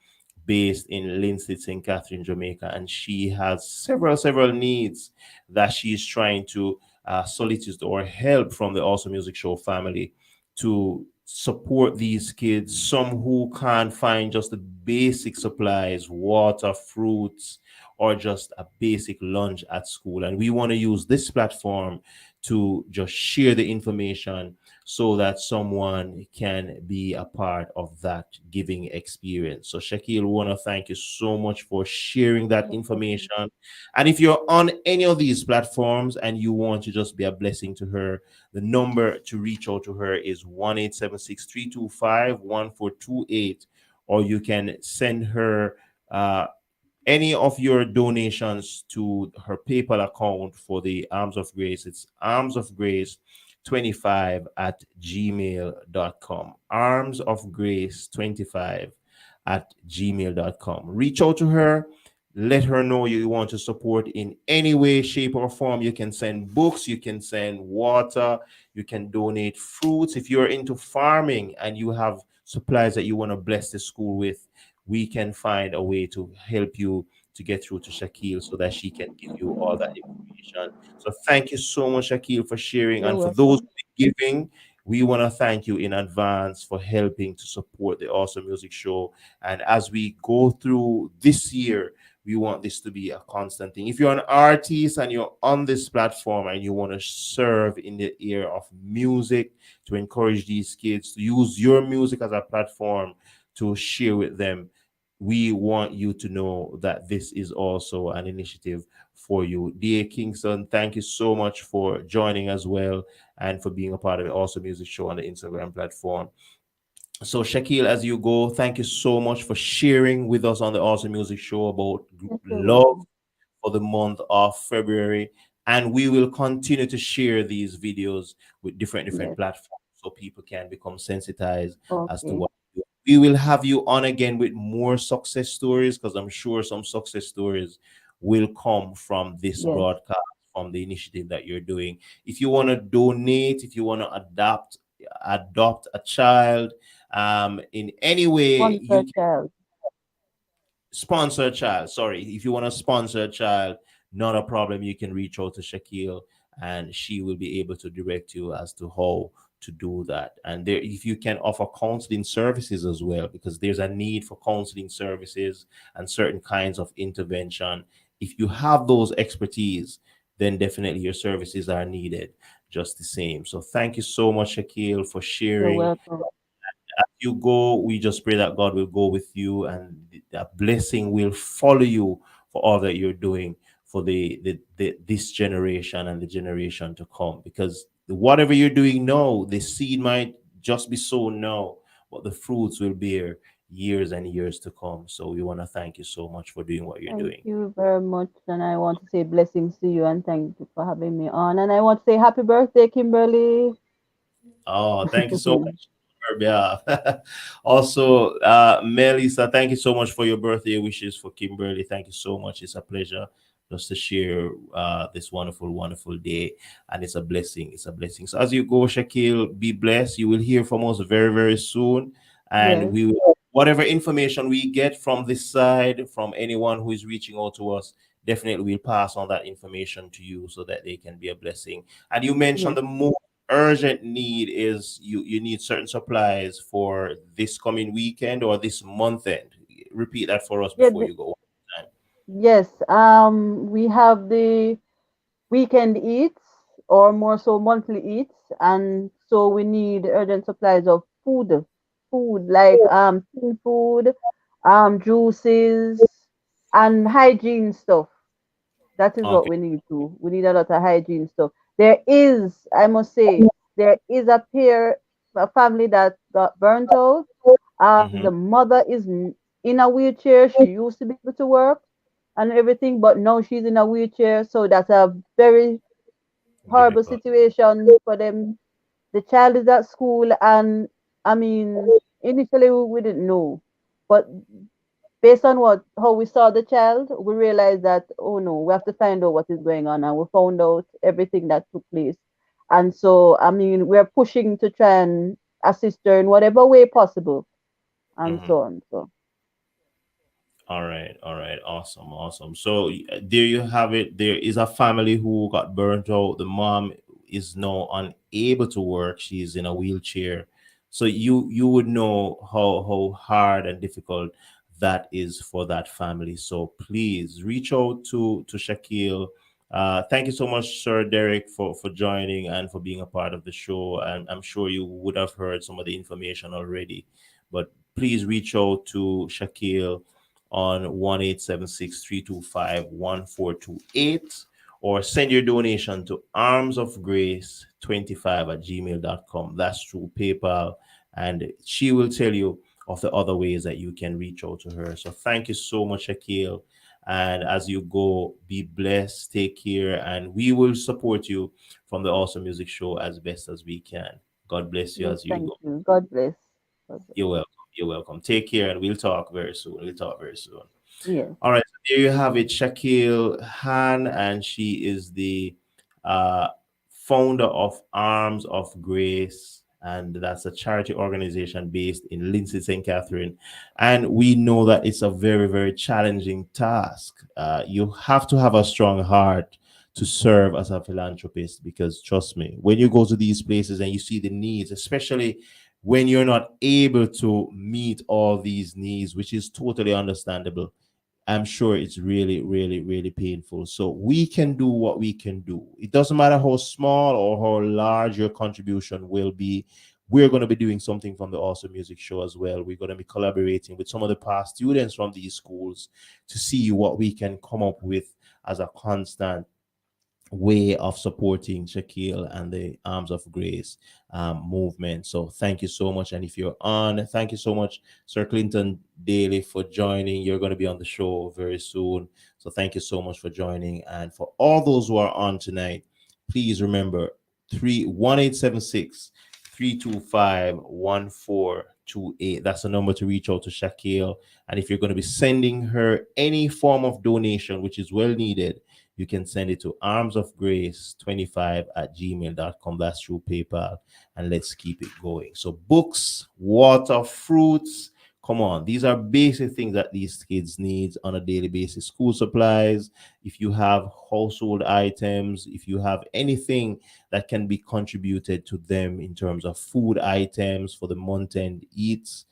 based in LINSTEAD, St. Catherine, Jamaica. And she has several needs that she's trying to solicit or help from the Awesome Music Show family to support these kids. Some who can't find just the basic supplies, water, fruits, or just a basic lunch at school. And we want to use this platform to just share the information so that someone can be a part of that giving experience. So, Shakil, want to thank you so much for sharing that No problem. information. And if you're on any of these platforms and you want to just be a blessing to her, the number to reach out to her is 1-876-325-1428, or you can send her any of your donations to her PayPal account for the Arms of Grace. It's Arms of Grace 25 at gmail.com. Arms of Grace 25 at gmail.com. Reach out to her. Let her know you want to support in any way, shape, or form. You can send books, you can send water, you can donate fruits. If you're into farming and you have supplies that you want to bless the school with, we can find a way to help you to get through to Shakil so that she can give you all that information. So thank you so much, Shakil, for sharing. You're And for those welcome. giving, we want to thank you in advance for helping to support the Awesome Music Show. And as we go through this year, we want this to be a constant thing. If you're an artist and you're on this platform and you want to serve in the area of music to encourage these kids to use your music as a platform to share with them, we want you to know that this is also an initiative for you. D.A. Kingston, thank you so much for joining as well and for being a part of the Awesome Music Show on the Instagram platform. So, Shakil, as you go, thank you so much for sharing with us on the Awesome Music Show about Yes, you're love welcome. for the month of February. And we will continue to share these videos with different Yes. platforms so people can become sensitized as to Okay. what we do. We will have you on again with more success stories because I'm sure some success stories will come from this Yes. broadcast, from the initiative that you're doing. If you want to donate, if you want to adopt a child, in any way you Sponsor child. sponsor a child. Sorry, if you want to sponsor a child, not a problem. You can reach out to Shakil, and she will be able to direct you as to how to do that. And there, if you can offer counseling services as well, because there's a need for counseling services and certain kinds of intervention. If you have those expertise, then definitely your services are needed just the same. So thank you so much, Shakil, for You're sharing. welcome. As you go, we just pray that God will go with you and that blessing will follow you for all that you're doing for the this generation and the generation to come. Because whatever you're doing now, the seed might just be sown now, but the fruits will bear years and years to come. So we want to thank you so much for doing what you're Thank doing. you very much. And I want to say blessings to you and thank you for having me on. And I want to say happy birthday, Kimberly. Oh, thank you so much. Yeah. Also, Melissa, thank you so much for your birthday wishes for Kimberly. Thank you so much. It's a pleasure just to share this wonderful day, and it's a blessing. It's a blessing. So as you go, Shakil, be blessed. You will hear from us very soon, and Yes. we will, whatever information we get from this side, from anyone who is reaching out to us, definitely we'll pass on that information to you so that they can be a blessing. And you mentioned Yes. the most urgent need is you need certain supplies for this coming weekend or this month end. Repeat that for us Yeah, before you go. yes. We have the weekend eats or more so monthly eats, and so we need urgent supplies of food like tin food, juices, and hygiene stuff. That is what Okay. we need to. We need a lot of hygiene stuff. There is, I must say, there is a family that got burnt out. Mm-hmm. The mother is in a wheelchair. She used to be able to work and everything, but now she's in a wheelchair. So that's a very horrible Difficult. situation for them. The child is at school, and I mean, initially we didn't know, but based on what how we saw the child, we realized that, oh no, we have to find out what is going on, and we found out everything that took place. And so, I mean, we're pushing to try and assist her in whatever way possible, and Mhm. so on. So All right, awesome, awesome. So there you have it. There is a family who got burnt out. The mom is now unable to work. She's in a wheelchair. So you would know how hard and difficult that is for that family. So please reach out to Shakil. Thank you so much, Sir Derek, for joining and for being a part of the show. And I'm sure you would have heard some of the information already, but please reach out to Shakil on 1-876-325-1428, or send your donation to armsofgrace25 at gmail.com. That's through PayPal. And she will tell you of the other ways that you can reach out to her. So thank you so much, Akil. And as you go, be blessed, take care, and we will support you from the Awesome Music Show as best as we can. God bless you yes, as you thank go. you. God bless. God bless. You're welcome. You're welcome. Take care, and we'll talk very soon. We'll talk very soon. Yes, All right, so there you have it, Shakil Han, and she is the uh, founder of Arms of Grace, and that's a charity organization based in Lindsay, St. Catherine. And we know that it's a very, very challenging task. You have to have a strong heart to serve as a philanthropist, because trust me, when you go to these places and you see the needs, especially when you're not able to meet all these needs, which is totally understandable, I'm sure it's really, really, really painful. So we can do what we can do. It doesn't matter how small or how large your contribution will be. We're going to be doing something from the Awesome Music Show as well. We're going to be collaborating with some of the past students from these schools to see what we can come up with as a constant way of supporting Shaquille and the Arms of Grace movement. So thank you so much. And if you're on, thank you so much, Sir Clinton Daly, for joining. You're going to be on the show very soon. So thank you so much for joining. And for all those who are on tonight, please remember 31876 325 1428. That's the number to reach out to Shaquille. And if you're going to be sending her any form of donation, which is well needed, you can send it to armsofgrace25 at gmail.com. That's through PayPal. And let's keep it going. So books, water, fruits. Come on, these are basic things that these kids need on a daily basis. School supplies, if you have household items, if you have anything that can be contributed to them in terms of food items for the month end eats,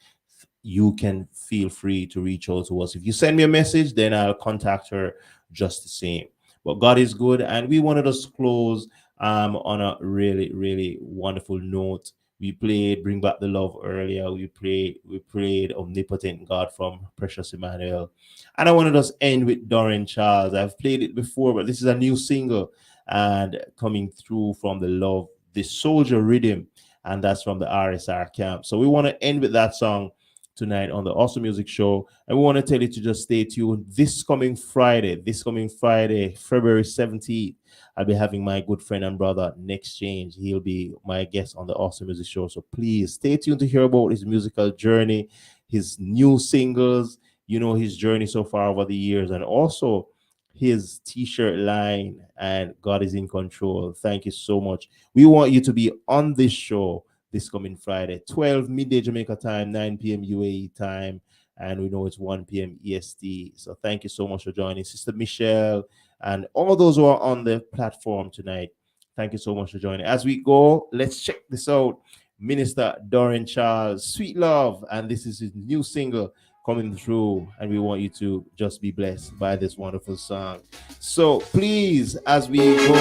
you can feel free to reach out to us. If you send me a message, then I'll contact her just the same. But God is good, and we wanted us to close on a really, really wonderful note. We played "Bring Back the Love" earlier. We played "Omnipotent God" from Precious Emmanuel, and I wanted us to end with Doreen Charles. I've played it before, but this is a new single and coming through from the Love, the Soldier Rhythm, and that's from the RSR camp. So we want to end with that song tonight on the Awesome Music Show. And we want to tell you to just stay tuned this coming Friday, February 17th. I'll be having my good friend and brother, Next Change. He'll be my guest on the Awesome Music Show. So please stay tuned to hear about his musical journey, his new singles, his journey so far over the years, and also his t-shirt line. And God is in control. Thank you so much. We want you to be on this show this coming Friday, 12 midday Jamaica time, 9 p.m. UAE time, and we know it's 1 p.m. EST. So thank you so much for joining, Sister Michelle, and all those who are on the platform tonight. Thank you so much for joining. As we go, let's check this out. Minister Doreen Charles, Sweet Love, and this is his new single coming through, and we want you to just be blessed by this wonderful song. So please, as we go,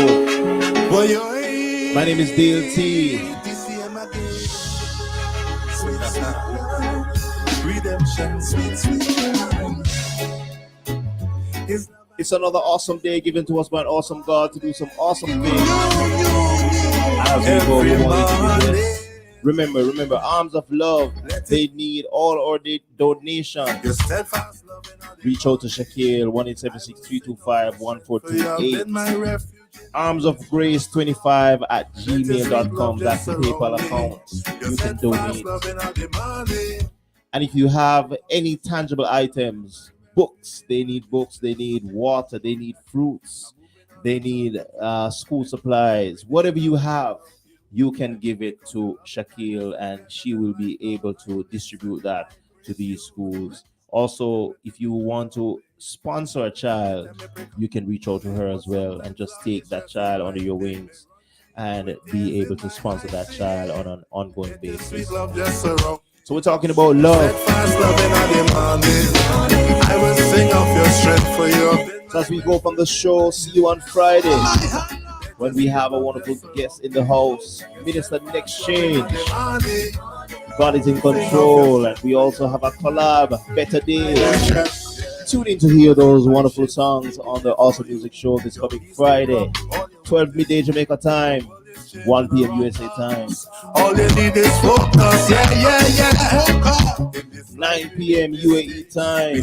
my name is Dayle T. Redemption, sweet, sweet love. It's another awesome day given to us by an awesome God to do some awesome things. As we go, we want you to be blessed. Remember, Arms of Love, they need all our donations. Reach out to Shakael, 1-876-325-1428. Arms of Grace 25 at gmail.com. That's the PayPal account. You can donate. And if you have any tangible items, books, they need water, they need fruits, they need school supplies, whatever you have, you can give it to Shakael and she will be able to distribute that to these schools. Also, if you want to sponsor a child, you can reach out to her as well and just take that child under your wings and be able to sponsor that child on an ongoing basis. So we're talking about love. I will sing of your strength for you. So as we go from the show, see you on Friday when we have a wonderful guest in the house, Minister Next Change. God is in control, and we also have a collab, Better Days. Tune in to hear those wonderful songs on the Awesome Music Show this coming Friday, 12 midday Jamaica time, 1 p.m. USA time. All you need is focus, yeah. 9 p.m. UAE time.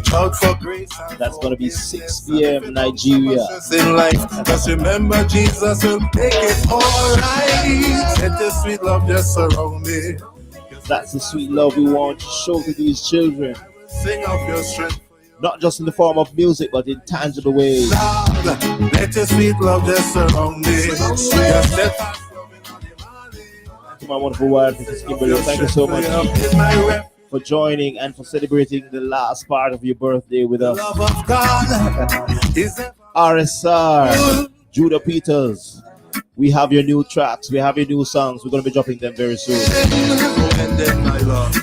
That's gonna be 6 p.m. Nigeria. In life, just remember Jesus will make it alright. Let the sweet love just surround me. That's the sweet love we want to show to these children. Sing of your strength. Not just in the form of music, but in tangible ways. Let your sweet love just surround me. To my wonderful wife, Mrs. Kimberly, thank you so much for joining and for celebrating the last part of your birthday with us. RSR, Judah Peters, we have your new tracks, we have your new songs. We're going to be dropping them very soon.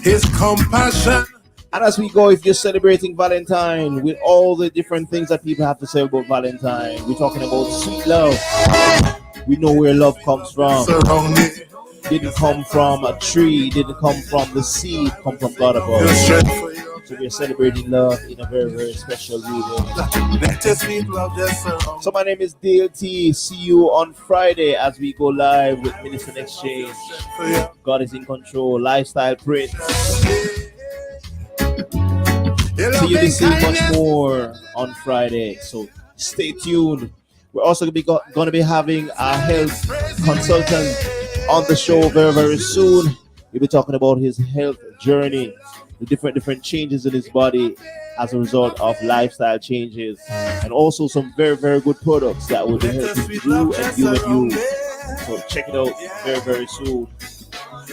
His compassion. And as we go, if you're celebrating Valentine with all the different things that people have to say about Valentine, we're talking about sweet love. We know where love comes from. Didn't come from a tree, didn't come from the seed, come from God above. So we're celebrating love in a very, very special way. So my name is Dayle T. See you on Friday as we go live with Minister Next Change. God is in control. Lifestyle Prince. See you this week much more on Friday. So stay tuned. We're also going to be having a health consultant on the show very, very soon. We'll be talking about his health journey, the different changes in his body as a result of lifestyle changes, and also some very, very good products that will be helping you and you. So check it out very, very soon.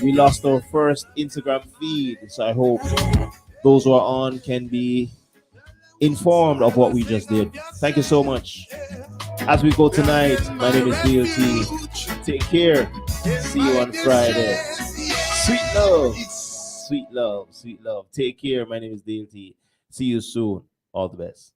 We lost our first Instagram feed, so I hope those who are on can be informed of what we just did. Thank you so much. As we go tonight, my name is Dayle T. Take care. See you on Friday. Sweet love. Sweet love. Sweet love. Take care. My name is Dayle T. See you soon. All the best.